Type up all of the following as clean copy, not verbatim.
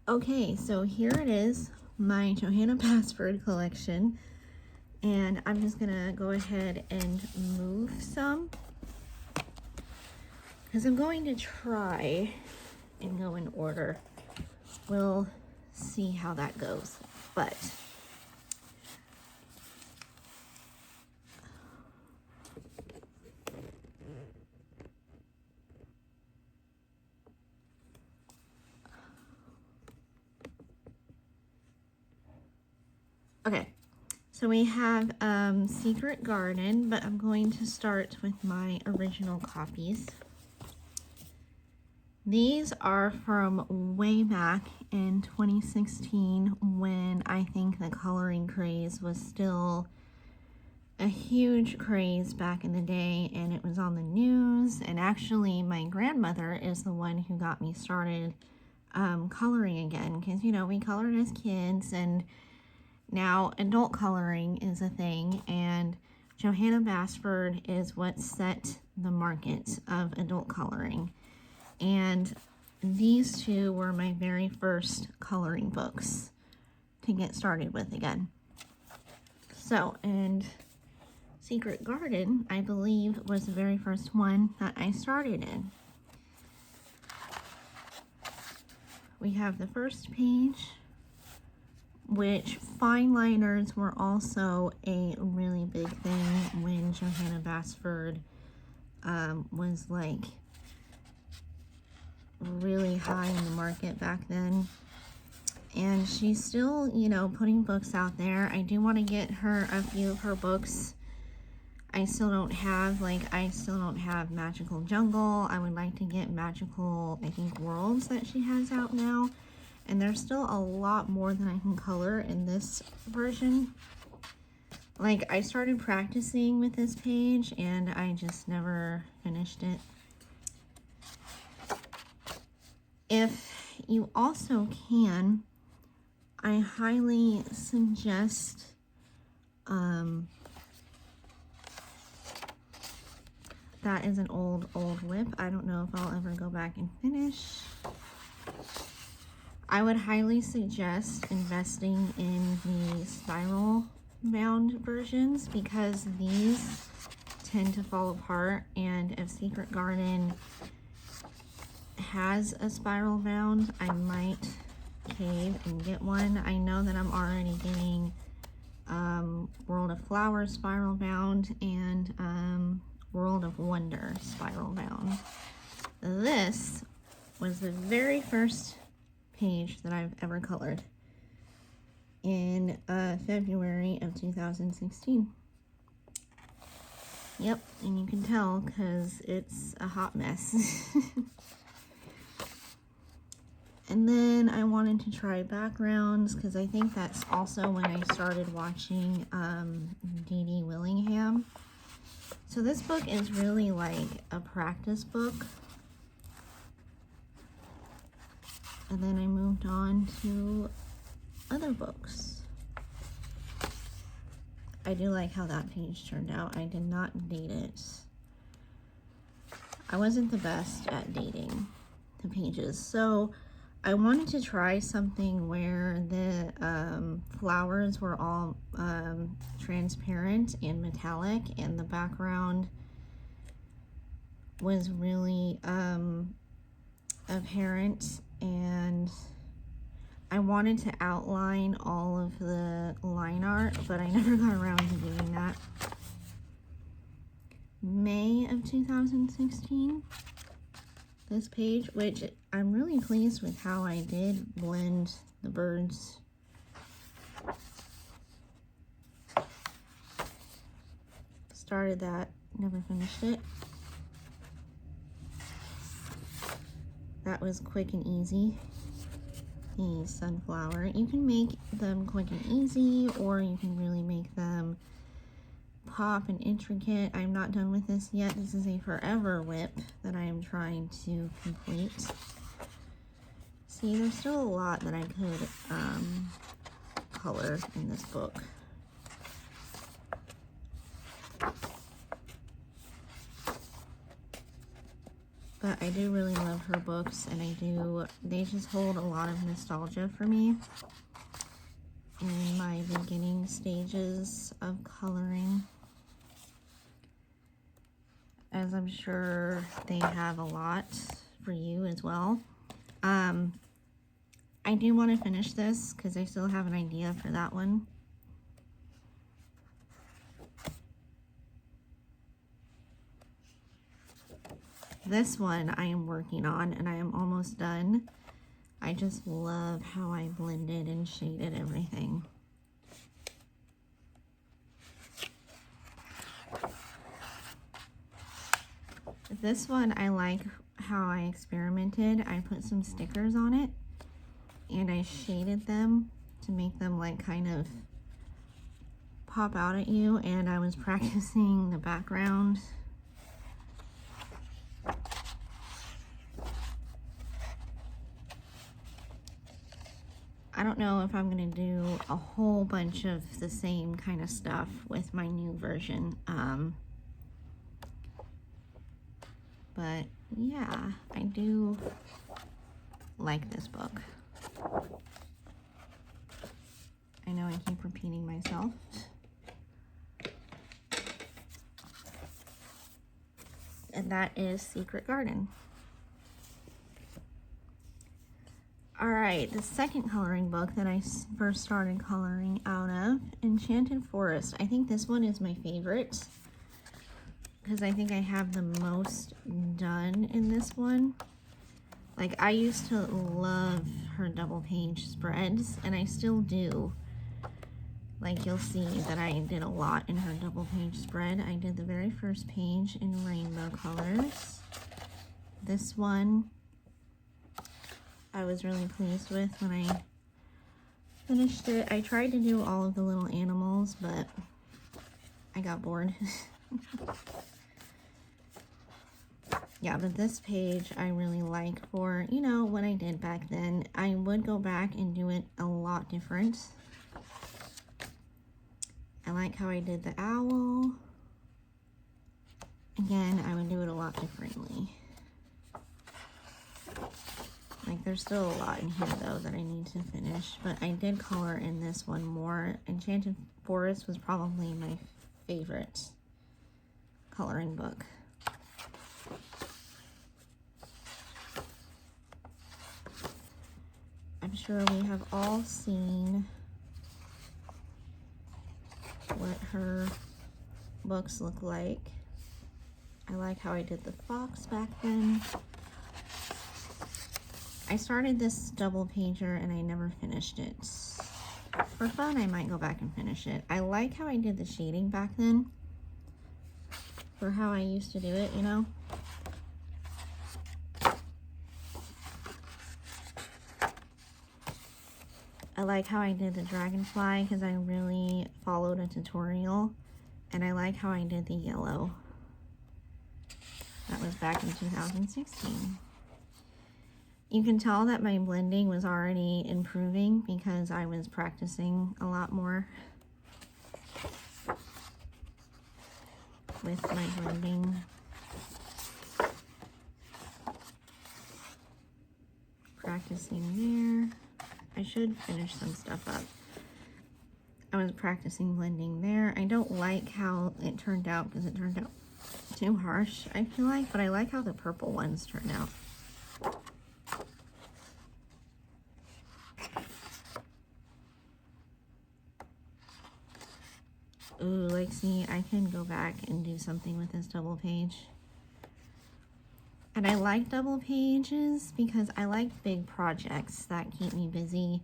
Okay, so here it is, my Johanna Basford collection, and I'm just gonna go ahead and move some because I'm going to try and go in order. We'll see how that goes, but okay. So we have Secret Garden, but I'm going to start with my original copies. These are from way back in 2016 when I think the coloring craze was still a huge craze back in the day, and it was on the news. And actually my grandmother is the one who got me started coloring again, because, you know, we colored as kids, and now adult coloring is a thing, and Johanna Basford is what set the market of adult coloring. And these two were my very first coloring books to get started with again. So, and Secret Garden, I believe, was the very first one that I started in. We have the first page, which fine liners were also a really big thing when Johanna Basford was like really high in the market back then. And she's still, you know, putting books out there. I do want to get her a few of her books. I still don't have Magical Jungle. I would like to get Magical, I think, Worlds that she has out now. And there's still a lot more than I can color in this version. Like, I started practicing with this page and I just never finished it. If you also can, I highly suggest that is an old whip. I don't know if I'll ever go back and finish. I would highly suggest investing in the spiral bound versions because these tend to fall apart, and if Secret Garden has a spiral bound, I might cave and get one. I know that I'm already getting World of Flowers spiral bound and World of Wonder spiral bound. This was the very first page that I've ever colored in February of 2016. Yep, and you can tell because it's a hot mess. And then I wanted to try backgrounds because I think that's also when I started watching Dee Dee Willingham. So this book is really like a practice book. And then I moved on to other books. I do like how that page turned out. I did not date it. I wasn't the best at dating the pages. So I wanted to try something where the flowers were all transparent and metallic, and the background was really apparent, and I wanted to outline all of the line art, but I never got around to doing that. May of 2016, this page, which I'm really pleased with how I did blend the birds. Started that, never finished it. That was quick and easy. The sunflower. You can make them quick and easy, or you can really make them pop and intricate. I'm not done with this yet. This is a forever whip that I am trying to complete. See, there's still a lot that I could color in this book. but I do really love her books, and they just hold a lot of nostalgia for me in my beginning stages of coloring, as I'm sure they have a lot for you as well. I do want to finish this because I still have an idea for that one. This one I am working on and I am almost done. I just love how I blended and shaded everything. This one I like how I experimented. I put some stickers on it and I shaded them to make them like kind of pop out at you, and I was practicing the background. I don't know if I'm gonna do a whole bunch of the same kind of stuff with my new version. But yeah, I do like this book. I know I keep repeating myself. And that is Secret Garden. All right, the second coloring book that I first started coloring out of, Enchanted Forest. I think this one is my favorite because I think I have the most done in this one. Like, I used to love her double page spreads, and I still do. Like, you'll see that I did a lot in her double page spread. I did the very first page in rainbow colors. This one I was really pleased with when I finished it. I tried to do all of the little animals, but I got bored. Yeah, but this page I really like for, you know, what I did back then. I would go back and do it a lot different. I like how I did the owl. Again, I would do it a lot differently. Like, there's still a lot in here, though, that I need to finish. But I did color in this one more. Enchanted Forest was probably my favorite coloring book. I'm sure we have all seen what her books look like. I like how I did the fox back then. I started this double pager and I never finished it. For fun, I might go back and finish it. I like how I did the shading back then for how I used to do it, you know? I like how I did the dragonfly because I really followed a tutorial, and I like how I did the yellow. That was back in 2016. You can tell that my blending was already improving because I was practicing a lot more with my blending. Practicing there. I should finish some stuff up. I was practicing blending there. I don't like how it turned out because it turned out too harsh, I feel like, but I like how the purple ones turned out. Ooh, like, see, I can go back and do something with this double page. And I like double pages because I like big projects that keep me busy.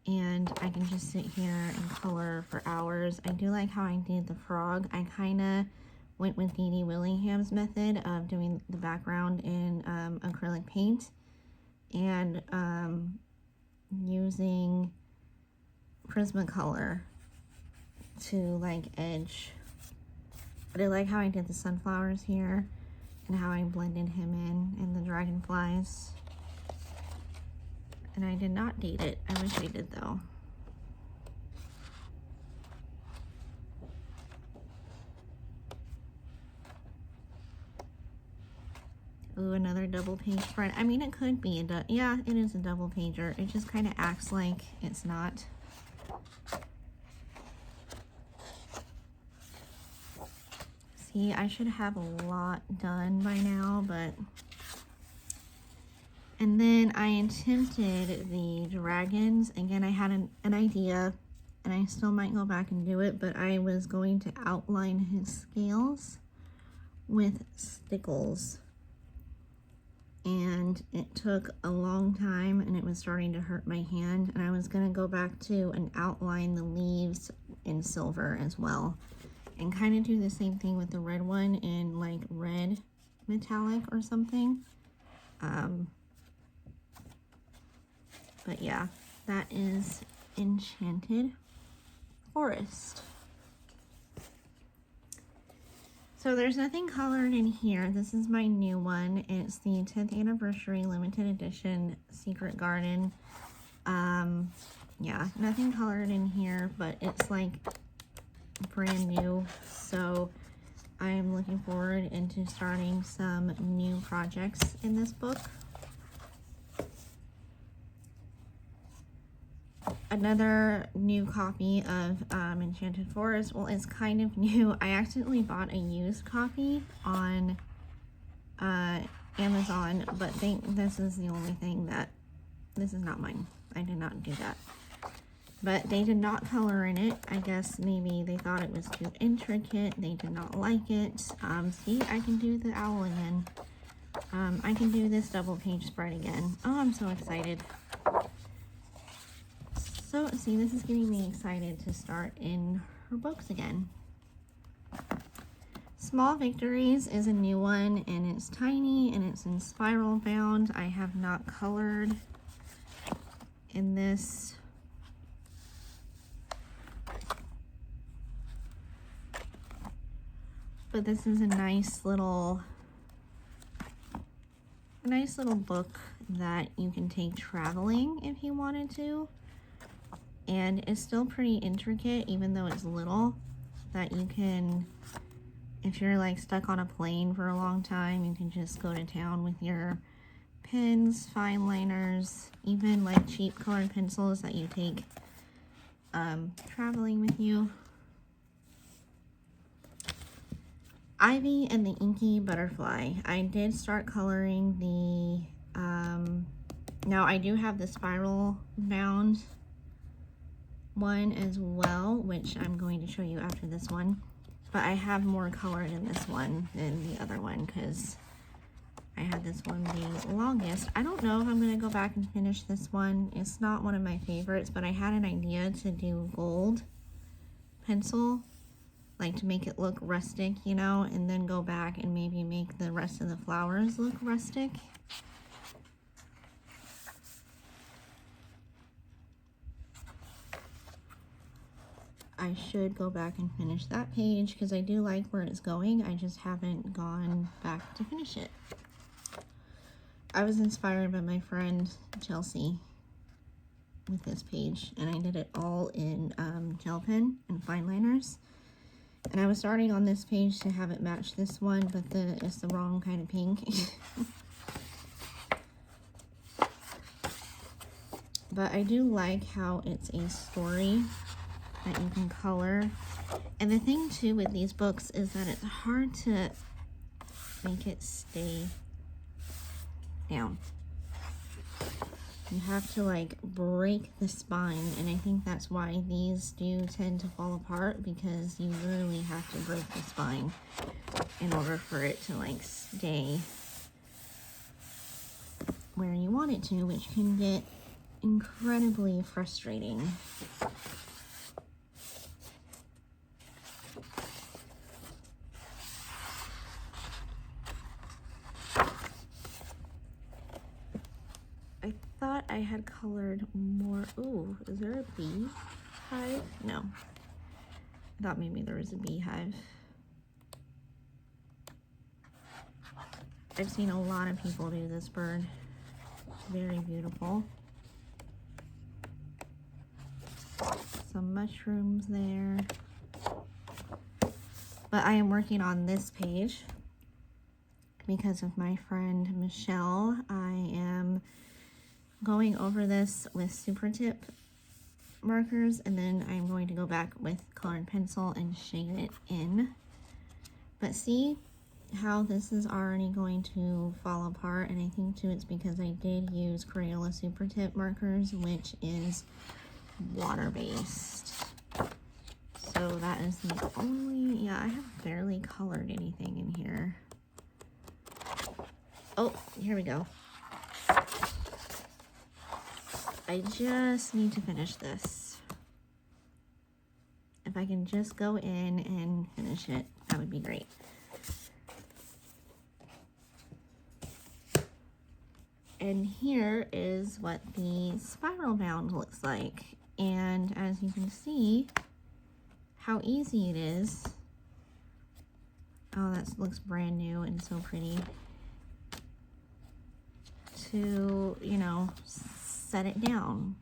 And I can just sit here and color for hours. I do like how I did the frog. I kind of went with Dee Dee Willingham's method of doing the background in acrylic paint. And using Prismacolor to like edge. But I like how I did the sunflowers here and how I blended him in and the dragonflies. And I did not date it. I wish I did though. Ooh, double page spread. I mean, it could be yeah, it is a double pager. It just kind of acts like it's not. See, I should have a lot done by now, but... And then I attempted the dragons. Again, I had an idea, and I still might go back and do it, but I was going to outline his scales with stickles. And it took a long time, and it was starting to hurt my hand, and I was going to go back to and outline the leaves in silver as well. And kind of do the same thing with the red one in like red metallic or something. But yeah, that is Enchanted Forest. So there's nothing colored in here. This is my new one. It's the 10th anniversary limited edition Secret Garden. Yeah, nothing colored in here, but it's like brand new. So I'm looking forward into starting some new projects in this book. Another new copy of Enchanted Forest. Well, it's kind of new. I accidentally bought a used copy on Amazon, but this is the only thing that, this is not mine. I did not do that. But they did not color in it. I guess maybe they thought it was too intricate. They did not like it. See, I can do the owl again. I can do this double page spread again. Oh, I'm so excited. So, see, this is getting me excited to start in her books again. Small Victories is a new one, and it's tiny, and it's in spiral bound. I have not colored in this. But this is a nice little book that you can take traveling if you wanted to. And it's still pretty intricate, even though it's little, that you can, if you're like stuck on a plane for a long time, you can just go to town with your pens, fine liners, even like cheap colored pencils that you take traveling with you. Ivy and the Inky Butterfly. I did start coloring the, now I do have the spiral bound one as well, which I'm going to show you after this one, but I have more colored in this one than the other one because I had this one the longest. I don't know if I'm going to go back and finish this one. It's not one of my favorites, but I had an idea to do gold pencil, like to make it look rustic, you know, and then go back and maybe make the rest of the flowers look rustic. I should go back and finish that page because I do like where it's going. I just haven't gone back to finish it. I was inspired by my friend Chelsea with this page, and I did it all in gel pen and fine liners. And I was starting on this page to have it match this one, but it's the wrong kind of pink. But I do like how it's a story that you can color. And the thing too with these books is that it's hard to make it stay down. You have to like break the spine, and I think that's why these do tend to fall apart, because you literally have to break the spine in order for it to like stay where you want it to, which can get incredibly frustrating. I had colored more. Ooh, is there a bee hive? No. I thought maybe there was a beehive. I've seen a lot of people do this bird. Very beautiful. Some mushrooms there. But I am working on this page because of my friend Michelle. I am going over this with super tip markers, and then I'm going to go back with colored pencil and shade it in. But see how this is already going to fall apart, and I think too it's because I did use Crayola super tip markers, which is water-based. So that is the only, yeah, I have barely colored anything in here. Oh, here we go. I just need to finish this. If I can just go in and finish it, that would be great. And here is what the spiral bound looks like. And as you can see, how easy it is. Oh, that looks brand new and so pretty. To, you know, set it down.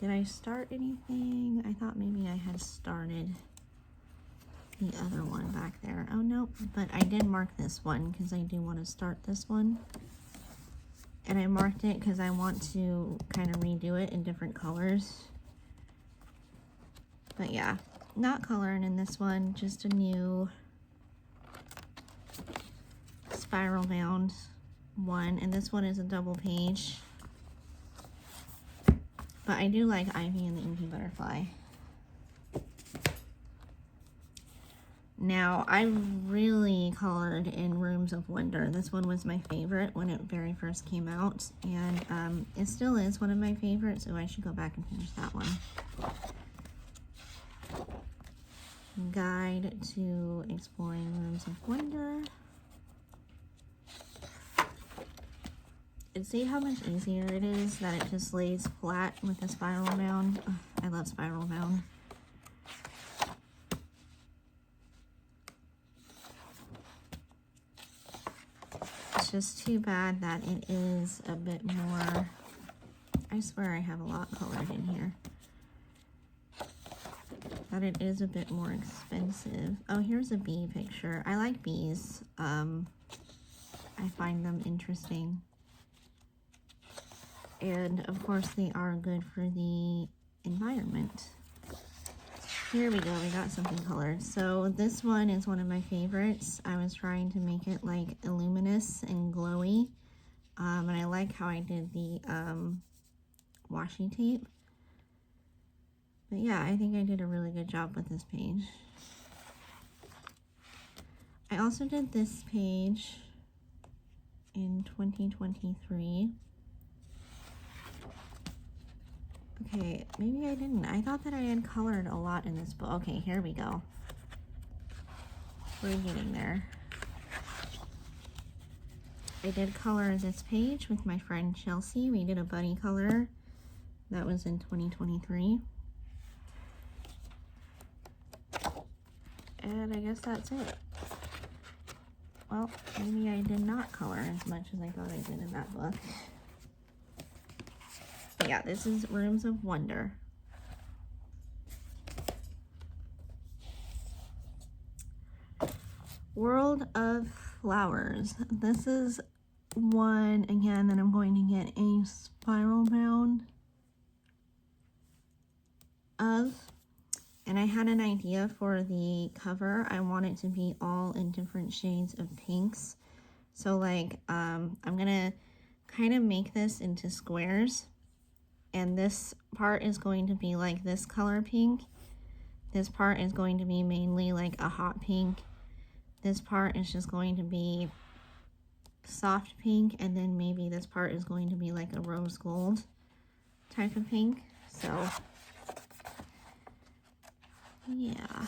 Did I start anything? I thought maybe I had started the other one back there. Oh no, but I did mark this one because I do want to start this one. And I marked it because I want to kind of redo it in different colors. But yeah, not coloring in this one, just a new spiral bound one. And this one is a double page. But I do like Ivy and the Inky Butterfly. Now, I really colored in Rooms of Wonder. This one was my favorite when it very first came out. And it still is one of my favorites, so I should go back and finish that one. Guide to Exploring Rooms of Wonder. And see how much easier it is that it just lays flat with a spiral bound. Ugh, I love spiral bound. It's just too bad that it is a bit more, I swear I have a lot colored in here. That it is a bit more expensive. Oh, here's a bee picture. I like bees. I find them interesting. And of course they are good for the environment. Here we go, we got something colored. So this one is one of my favorites. I was trying to make it like luminous and glowy. And I like how I did the washi tape. But yeah, I think I did a really good job with this page. I also did this page in 2023. Okay, maybe I didn't. I thought that I had colored a lot in this book. Okay, here we go. We're getting there. I did color this page with my friend Chelsea. We did a buddy color. That was in 2023. And I guess that's it. Well, maybe I did not color as much as I thought I did in that book. But yeah, this is Rooms of Wonder. World of Flowers. This is one, again, that I'm going to get a spiral bound of. And I had an idea for the cover. I want it to be all in different shades of pinks. So like, I'm gonna kind of make this into squares. And this part is going to be like this color pink. This part is going to be mainly like a hot pink. This part is just going to be soft pink. And then maybe this part is going to be like a rose gold type of pink. So, yeah.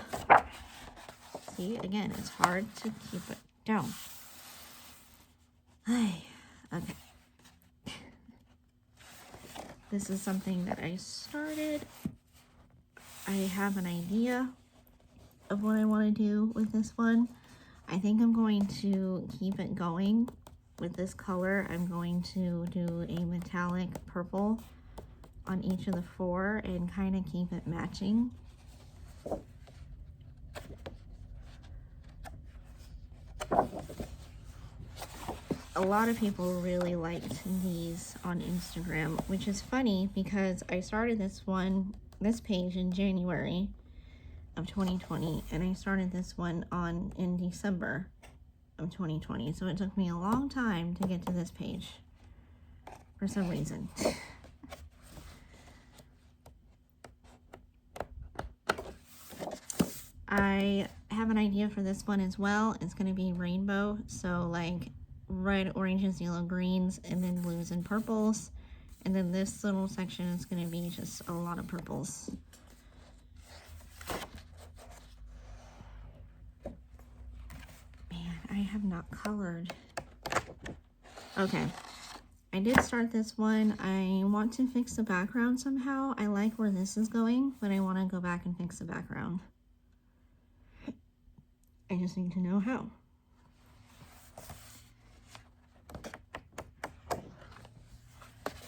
See, again, it's hard to keep it down. Okay. This is something that I started. I have an idea of what I want to do with this one. I think I'm going to keep it going with this color. I'm going to do a metallic purple on each of the four and kind of keep it matching. a lot of people really liked these on Instagram, which is funny because I started this page in January of 2020, and I started this one in December of 2020. So it took me a long time to get to this page for some reason. I have an idea for this one as well. It's going to be rainbow, so like red, oranges, yellow, greens, and then blues and purples. And then this little section is going to be just a lot of purples. Man, I have not colored. Okay, I did start this one. I want to fix the background somehow. I like where this is going, but I want to go back and fix the background. I just need to know how.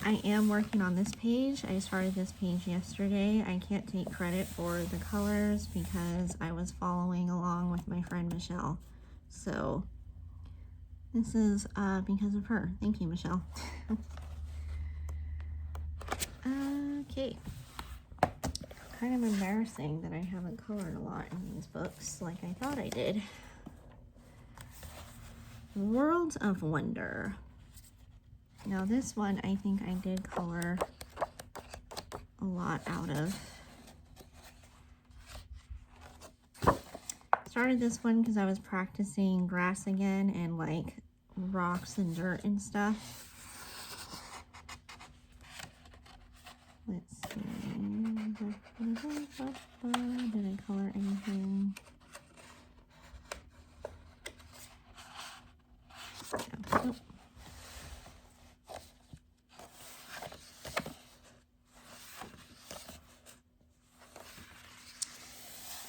I am working on this page. I started this page yesterday. I can't take credit for the colors because I was following along with my friend Michelle. So this is because of her. Thank you, Michelle. Okay. Kind of embarrassing that I haven't colored a lot in these books like I thought I did. Worlds of Wonder. Now this one I think I did color a lot out of. Started this one because I was practicing grass again and like rocks and dirt and stuff. Let's see. Did I color anything? Oh, nope.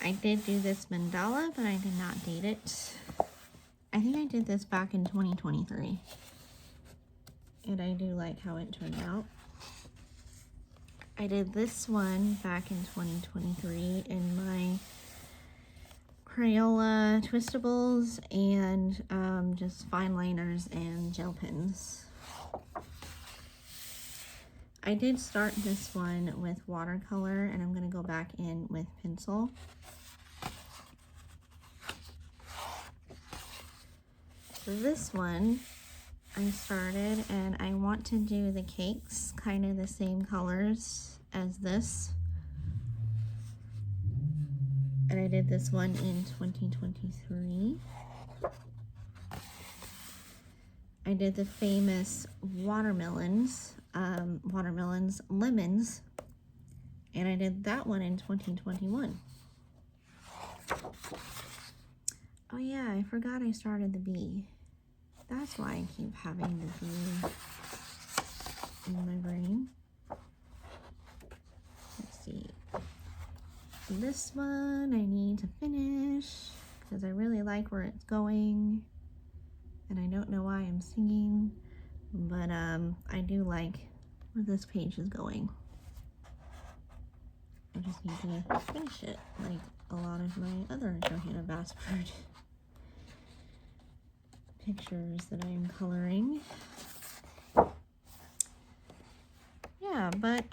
I did do this mandala, but I did not date it. I think I did this back in 2023. And I do like how it turned out. I did this one back in 2023 in my Crayola Twistables and just fine liners and gel pens. I did start this one with watercolor, and I'm going to go back in with pencil. This one I started, and I want to do the cakes kind of the same colors as this. And I did this one in 2023. I did the famous watermelons, lemons, and I did that one in 2021. Oh yeah, I forgot I started the bee. That's why I keep having the bee in my brain. Let's see. This one I need to finish because I really like where it's going. And I don't know why I'm singing, but I do like where this page is going. I just need to finish it like a lot of my other Johanna Basford pictures that I am coloring. Yeah, but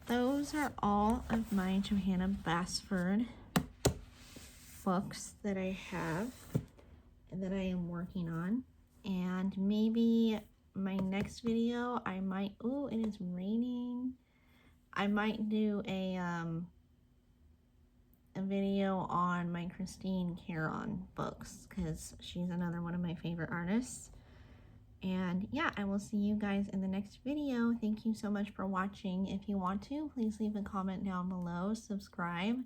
those are all of my Johanna Basford books that I have and that I am working on. And maybe my next video I might, oh, it is raining. I might do a video on my Christine Caron books because she's another one of my favorite artists. And yeah, I will see you guys in the next video. Thank you so much for watching. If you want to, please leave a comment down below, subscribe.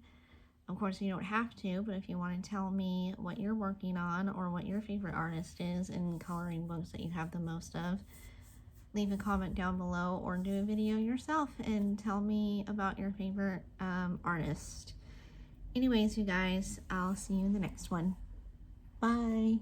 Of course, you don't have to, but if you want to tell me what you're working on or what your favorite artist is in coloring books that you have the most of, leave a comment down below or do a video yourself and tell me about your favorite artist. Anyways, you guys, I'll see you in the next one. Bye.